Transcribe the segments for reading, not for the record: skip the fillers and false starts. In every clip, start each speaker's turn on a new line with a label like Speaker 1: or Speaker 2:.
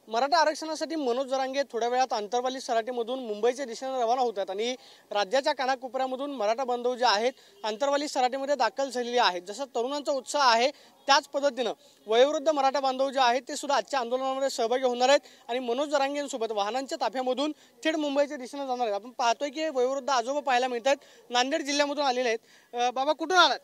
Speaker 1: मराठा आरक्षणासाठी मनोज जरांगे थोड्या वेळात आंतरवाली सराटीमधून मुंबईच्या दिशेने रवाना होतात आणि राज्याच्या कानाकोपऱ्यामधून मराठा बांधव जे आहेत आंतरवाली सराटीमध्ये दाखल झालेले आहेत। जसं तरुणांचा उत्साह आहे त्याच पद्धतीनं वयोवृद्ध मराठा बांधव जे आहेत ते सुद्धा आजच्या आंदोलनामध्ये सहभागी होणार आहेत आणि मनोज जरांगेंसोबत वाहनांच्या ताफ्यामधून थेट मुंबईच्या दिशेने जाणार आहेत। आपण पाहतोय की वयोवृद्ध आजोबा पाहायला मिळतात, नांदेड जिल्ह्यामधून आलेले आहेत। बाबा कुठून आलात?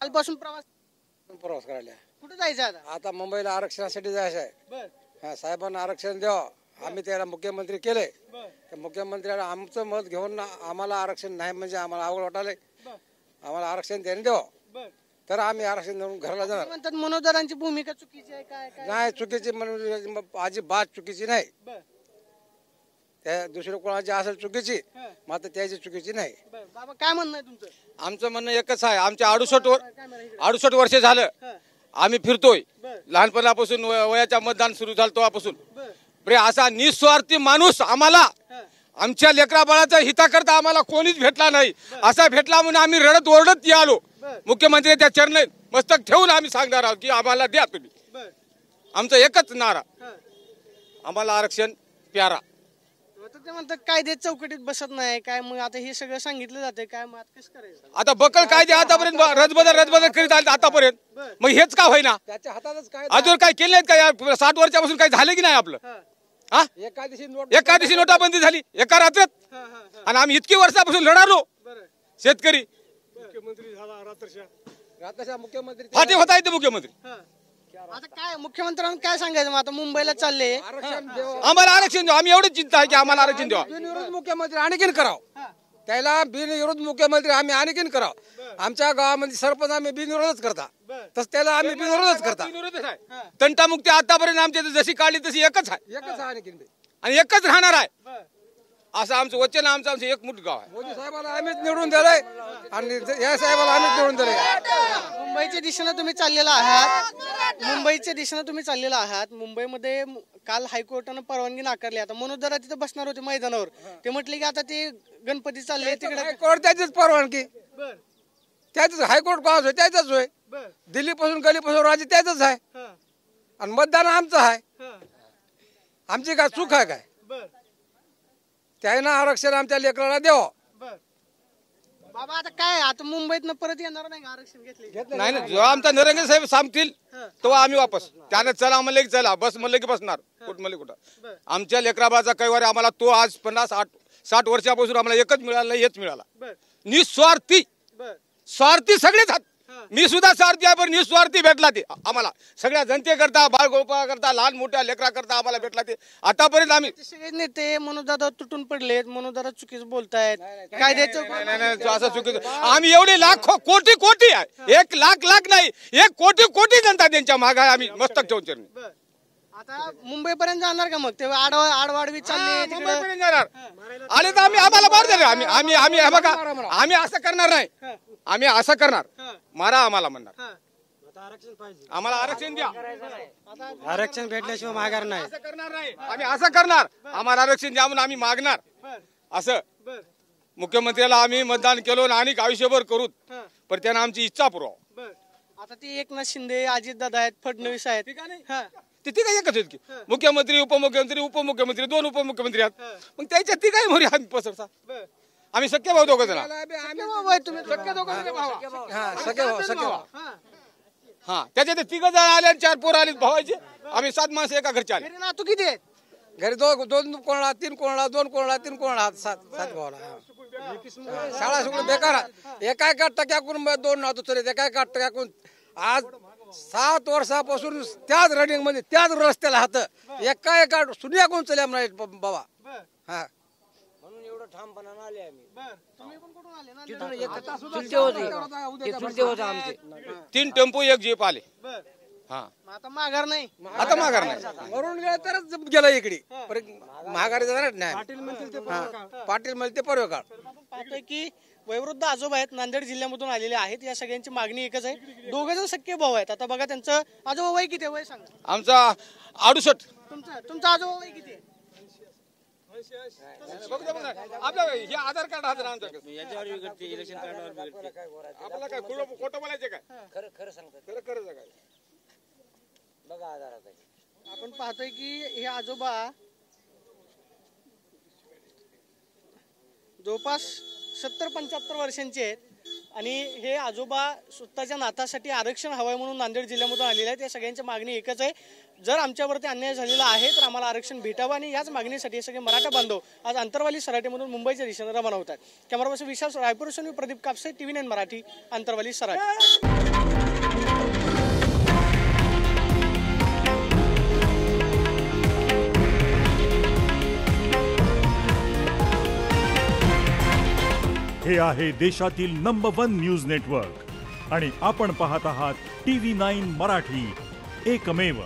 Speaker 1: कालपासून प्रवास
Speaker 2: करायला
Speaker 1: कुठे जायचं
Speaker 2: आता मुंबईला आरक्षणासाठी जायचं आहे।
Speaker 1: बर
Speaker 2: साहेबांना आरक्षण द्यावं। आम्ही त्याला मुख्यमंत्री केले तर मुख्यमंत्र्याला आमचं मत घेऊन आम्हाला आरक्षण नाही म्हणजे आम्हाला आवड वाटायला आम्हाला आरक्षण त्याने द्यावं तर आम्ही आरक्षण देऊन घराला जाणार।
Speaker 1: म्हणतात मनोज जरांची भूमिका चुकीची आहे काय काय
Speaker 2: नाही चुकीची म्हणून अजिबात चुकीची नाही। त्या दुसऱ्या कोणाची असेल चुकीची मात्र त्याची चुकीची नाही।
Speaker 1: बाबा काय म्हणणं आहे तुमचं?
Speaker 3: आमचं म्हणणं एकच आहे, आमच्या 68 वर्ष झालं आम्ही फिरतोय लहानपणापासून वयाच्या मतदान सुरू झालं तेव्हापासून। असा निस्वार्थी माणूस आम्हाला आमच्या लेकरा बाळाच्या हिताकरता आम्हाला कोणीच भेटला नाही। असा भेटला म्हणून आम्ही रडत ओरडत आलो मुख्यमंत्री त्या चरणी मस्तक ठेवून आम्ही सांगणार आहोत की आम्हाला द्या तुम्ही। आमचं एकच नारा, आम्हाला आरक्षण प्यारा।
Speaker 1: ते म्हणतात कायदे चौकटीत बसत नाही काय, मग आता हे सगळं सांगितलं जाते काय, मग कसं करायचं?
Speaker 3: आता बकल कायदे आतापर्यंत रदबदल करीत आले आतापर्यंत, मग हेच का होईना?
Speaker 2: त्याच्या हातातच काय
Speaker 3: अजून काय केले नाहीत का? 60 वर्षापासून काही झालं की नाही आपलं? हा एका दिवशी नोटाबंदी झाली एका रात्रात आणि आम्ही इतकी वर्षापासून लढालो शेतकरी।
Speaker 2: मुख्यमंत्री झाला रात्रशा मुख्यमंत्री
Speaker 3: फाटे होता येते मुख्यमंत्री।
Speaker 1: आता काय मुख्यमंत्र्यांना काय सांगायचं? मग आता मुंबईला चालले,
Speaker 3: आम्हाला आरक्षण द्या। आम्ही एवढी चिंता आहे की आम्हाला आरक्षण द्या।
Speaker 2: बिनविरोध मुख्यमंत्री आणखीन करावं, त्याला बिनविरोध मुख्यमंत्री आम्ही आणखीन करावं। आमच्या गावामध्ये सरपंच आम्ही बिनविरोधच करता तस त्याला आम्ही बिनविरोधच करता।
Speaker 3: तंटामुक्ती आतापर्यंत आमच्या जशी काढली तशी एकच आहे
Speaker 2: आणखीन
Speaker 3: आणि एकच राहणार आहे असं आमचं वचन। आमचं एकमुठ गाव आहे।
Speaker 2: मोदी साहेबाला आम्हीच निवडून दिलंय आणि या साहेबाला आम्हीच निवडून दिलंय।
Speaker 1: मुंबईच्या दिशेने तुम्ही चाललेला आहात, मुंबईच्या दिशेने तुम्ही चाललेला आहात। मुंबईमध्ये काल हायकोर्टानं परवानगी नाकारली। आता मनोज जरा तिथे बसणार होते मैदानावर, ते म्हटले की आता ते गणपती चालले तिकडे
Speaker 2: हायकोर्ट त्याचीच परवानगी, त्याच हायकोर्ट कोणाच होय त्याच होय। दिल्लीपासून गलीपासून राज्य त्याच आहे आणि मतदान आमचं आहे। आमची काय चूक आहे काय? त्यानं आरक्षण आमच्या लेकराला द्यावं।
Speaker 1: बाबा आता काय, आता मुंबईतनं परत येणार नाही का आरक्षण घेतले?
Speaker 3: नाही ना, जेव्हा आमचा निरंजन साहेब सांगतील तेव्हा आम्ही वापस। त्यानं चला म्हणलं की चला, बस म्हणलं की बसणार, कुठ म्हणले कुठं। आमच्या लेकराबाचा कैवारी आम्हाला तो आज 50-60 वर्षापासून आम्हाला एकच मिळाला, हेच मिळाला निस्वार्थी। स्वार्थी सगळेच आहात, मी सुद्धा स्वार्थी आहे पण निस्वार्थी भेटला ते आम्हाला सगळ्या जनते करता, बाळगोपाळ करता, लहान मोठ्या लेकरा करता आम्हाला भेटला ते। आतापर्यंत आम्ही
Speaker 1: सगळे नेते मनोज दादा तुटून पडलेत, मनोज दादा चुकीचं बोलतायत, कायद्याचं
Speaker 3: नाही असं चुकीचं। आम्ही एवढे लाखो कोटी आहे, 1 लाख नाही 1 कोटी जनता त्यांच्या मागे आहे। आम्ही मस्तक ठेवून चरणी।
Speaker 1: आता मुंबई पर्यंत जाणार का? मग ते आडवाडवी चालले
Speaker 3: मुंबईपर्यंत जाणार आले तर आम्हाला मार देणार। आम्ही हे बघा, आम्ही असं करणार नाही, आम्ही असं करणार मारा आम्हाला म्हणणार आम्हाला आरक्षण द्या।
Speaker 2: आरक्षण भेटल्याशिवाय माघार नाही,
Speaker 3: असं करणार नाही, आम्ही असं करणार आम्हाला आरक्षण द्या म्हणून आम्ही मागणार असं। मुख्यमंत्र्याला आम्ही मतदान केलं आणि आयुष्यभर करू पण त्यानं आमची इच्छा पुरवा।
Speaker 1: आता ती एकनाथ शिंदे, अजित दादा आहेत, फडणवीस आहेत,
Speaker 3: ती काय एकच आहेत की मुख्यमंत्री उपमुख्यमंत्री 2 उपमुख्यमंत्री आहेत, मग त्याच्या ती काय मोरी आम्ही पसरता। आम्ही सख्य भाऊ दोघं जण, हा त्याच्यात 3 जण आले आणि 4 पोरं आले भावाचे, आम्ही 7 माणसं एका घरचे आले।
Speaker 1: तू किती आहेत
Speaker 2: घरी? 2 कोणाला, 3 कोणाला, 2 कोणाला, 3 कोणाला, 7 भावाला। शाळा सगळं बेकार, एका टक्क्याकून 2 नातू चले, एका टक्क्याकून आज 7 वर्षापासून त्याच रनिंग मध्ये त्याच रस्त्याला हात एका सुनिया कोण चले बाबा। हा म्हणून एवढं ठामपणानं आले आम्ही। आमचे
Speaker 3: 3 टेम्पो 1 जीप आले।
Speaker 1: आता माघार नाही,
Speaker 3: आता माघार नाही,
Speaker 2: वरून गेला तरच गेला इकडे, माघारी जाणार नाही। पाटील म्हणते ते परवा काळ।
Speaker 1: पाहतोय की वयोवृद्ध आजोबा आहेत, नांदेड जिल्ह्यामधून आलेले आहेत। या सगळ्यांची मागणी एकच आहे, 2 जण सख्खे भाऊ आहेत। आता बघा त्यांचं आजोबा वय किती आहे, वय सांगा।
Speaker 3: आमचा 68।
Speaker 1: तुमचा आजोबा वय किती आहे?
Speaker 3: आपलं हे आधार कार्ड हजर आमच्याकडे याच्यावर इलेक्शन कार्डावर आपल्याला काय खोटं बोलायचं काय? खरं सांगतात, खरं काय?
Speaker 1: आपण पाहतोय की हे आजोबा जवळपास 70-75 वर्षांचे आहेत आणि हे आजोबा स्वतःच्या नातासाठी आरक्षण हवंय म्हणून नांदेड जिल्ह्यामधून आलेले आहेत. या सगळ्यांची मागणी एकच आहे, जर आमच्यावरती अन्याय झालेला आहे तर आम्हाला आरक्षण भेटावं आणि याच मागणीसाठी हे सगळे मराठा बांधव आज अंतरवाली सराटीमधून मुंबईच्या दिशेने रवाना होत आहेत. कॅमेरा पर्सन विशाल रायपूरसून प्रदीप कापसे, TV9 मराठी, अंतरवाली सराटी.
Speaker 4: हे आहे देशातील नंबर 1 न्यूज नेटवर्क आणि आपण पाहत आहात TV9 मराठी, एकमेव.